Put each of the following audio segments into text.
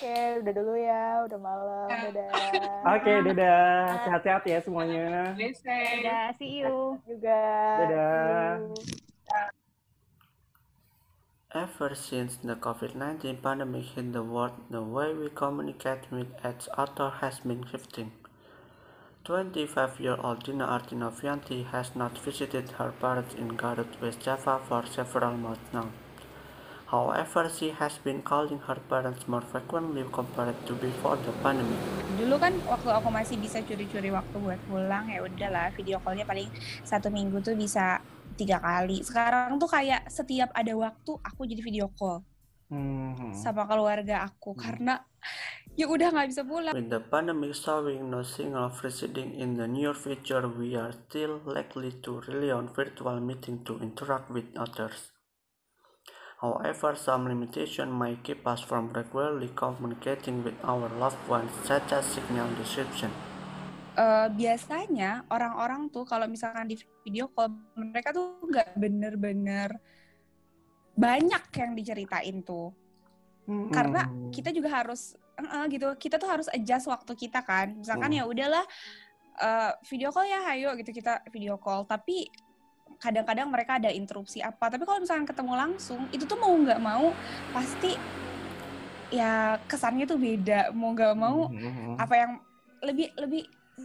Oke, udah dulu ya, udah malam, dadah. Oke, dadah. Sehat-sehat ya semuanya. Dadah, see you. Juga. Dadah. Ever since the COVID-19 pandemic hit the world, the way we communicate with each other has been shifting. 25-year-old Dina Artinovianti has not visited her parents in Garut, West Java for several months now. However, she has been calling her parents more frequently compared to before the pandemic. Dulu kan waktu aku masih bisa curi-curi waktu buat pulang, ya udahlah video call-nya paling 1 minggu tuh bisa 3 kali. Sekarang tuh kayak setiap ada waktu aku jadi video call sama keluarga aku karena ya udah nggak bisa pulang. With the pandemic showing no signal of receding in the near future, we are still likely to rely on virtual meeting to interact with others. However, some limitations may keep us from regularly communicating with our loved ones, such as signal disruption. Biasanya orang-orang tuh kalau misalkan di video call mereka tuh nggak bener-bener banyak yang diceritain tuh. Karena kita juga harus gitu, kita tuh harus adjust waktu kita kan. Misalkan ya udahlah video call ya, hayo gitu kita video call. Tapi kadang-kadang mereka ada interupsi apa. Tapi kalau misalkan ketemu langsung, itu tuh mau nggak mau pasti ya kesannya tuh beda. Mau nggak mau apa yang lebih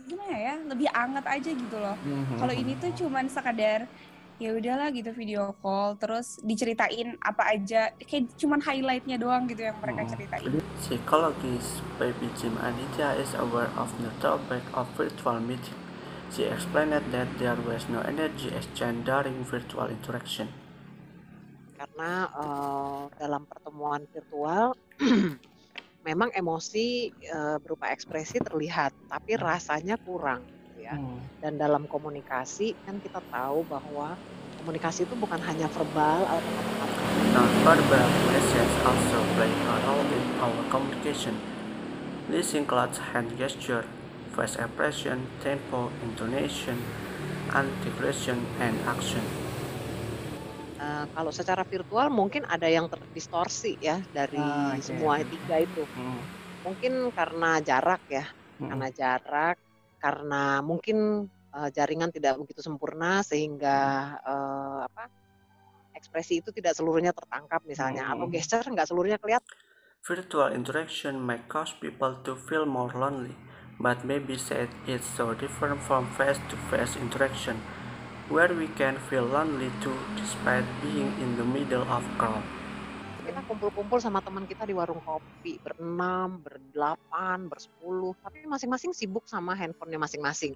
gimana ya, lebih anget aja gitu loh. Kalau ini tuh cuman sekadar ya udahlah gitu video call, terus diceritain apa aja, kayak cuman highlightnya doang gitu yang mereka ceritain. Psychologist Baby Jim Aditya is aware of the drawback of virtual meeting. She explained that there was no energy exchange during virtual interaction. Karena dalam pertemuan virtual memang emosi berupa ekspresi terlihat, tapi rasanya kurang. Ya. Dan dalam komunikasi kan kita tahu bahwa komunikasi itu bukan hanya verbal atau kata-kata. Non-verbal messages also play a role in our communication. This includes hand gesture, face expression, tempo, intonation, articulation, and action. Kalau secara virtual mungkin ada yang terdistorsi ya dari semua tiga itu. Mungkin karena jarak ya, karena mungkin jaringan tidak begitu sempurna sehingga ekspresi itu tidak seluruhnya tertangkap misalnya, atau gesture nggak seluruhnya kelihatan. Virtual interaction may cause people to feel more lonely, but maybe said it's so different from face-to-face interaction, where we can feel lonely too despite being in the middle of crowd. Kita kumpul-kumpul sama teman kita di warung kopi, ber-6, ber-8, ber-10, tapi masing-masing sibuk sama handphonenya masing-masing.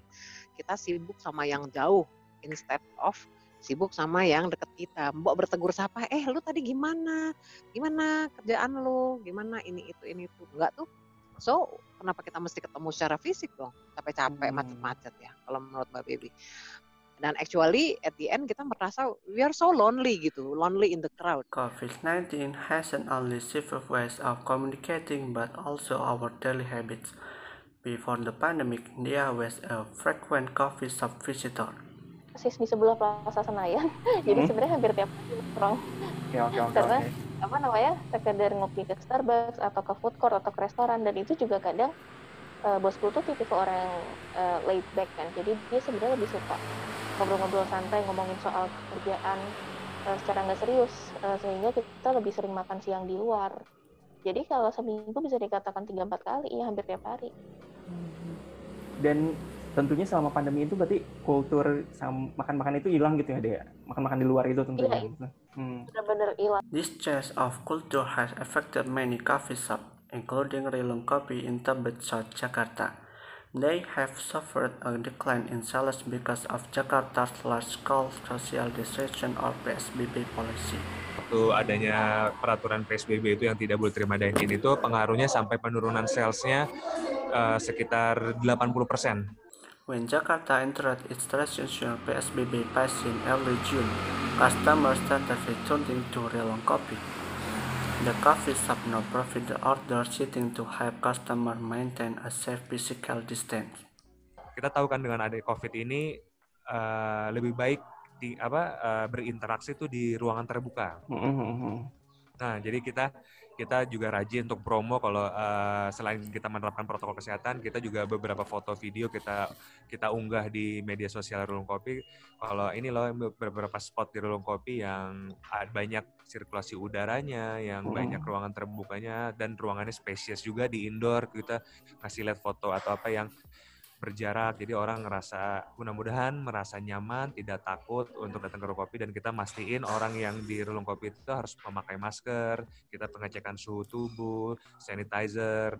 Kita sibuk sama yang jauh, instead of sibuk sama yang deket kita. Mbok bertegur sapa, lu tadi gimana? Gimana kerjaan lu? Gimana ini itu? Enggak tuh. So, kenapa kita mesti ketemu secara fisik dong? Capek-capek, macet-macet ya, kalau menurut Mbak Baby. Dan actually at the end kita merasa we are so lonely gitu, lonely in the crowd. COVID-19 hasn't only shifted ways of communicating but also our daily habits. Before the pandemic, there was a frequent coffee shop visitor. Persis di sebelah Plaza Senayan, jadi sebenarnya hampir tiap hari nongkrong. Karena sekedar ngopi ke Starbucks atau ke food court atau ke restoran, dan itu juga kadang bosku tuh tipe orang laid back kan, jadi dia sebenarnya lebih suka ngobrol-ngobrol santai, ngomongin soal kerjaan secara nggak serius, sehingga kita lebih sering makan siang di luar. Jadi kalau seminggu bisa dikatakan 3-4 kali ya, hampir tiap hari. Dan tentunya selama pandemi itu berarti kultur makan-makan itu hilang gitu ya, Dea? Makan-makan di luar itu tentunya. Iya, benar-benar hilang. This change of culture has affected many coffee shops, including Rilung Coffee in Tebet, South Jakarta. They have suffered a decline in sales because of Jakarta's large-scale social distancing or PSBB policy. Waktu adanya peraturan PSBB itu yang tidak boleh terima dine-in itu pengaruhnya sampai penurunan salesnya sekitar 80%. When Jakarta entered its traditional PSBB phase in early June, customers started returning to Rilung Coffee. The coffee shop now provides the order seating to help customer maintain a safe physical distance. Kita tahu kan dengan adanya COVID ini lebih baik berinteraksi itu di ruangan terbuka. Nah, jadi kita kita juga rajin untuk promo kalau selain kita menerapkan protokol kesehatan, kita juga beberapa foto video kita unggah di media sosial Rulung Kopi. Kalau ini loh beberapa spot di Rulung Kopi yang banyak sirkulasi udaranya, yang banyak ruangan terbukanya, dan ruangannya spesies juga di indoor. Kita ngasih lihat foto atau apa yang berjarak, jadi orang mudah-mudahan merasa nyaman, tidak takut untuk datang ke Rulung Kopi, dan kita mastiin orang yang di Rulung Kopi itu harus memakai masker, kita pengecekan suhu tubuh, sanitizer.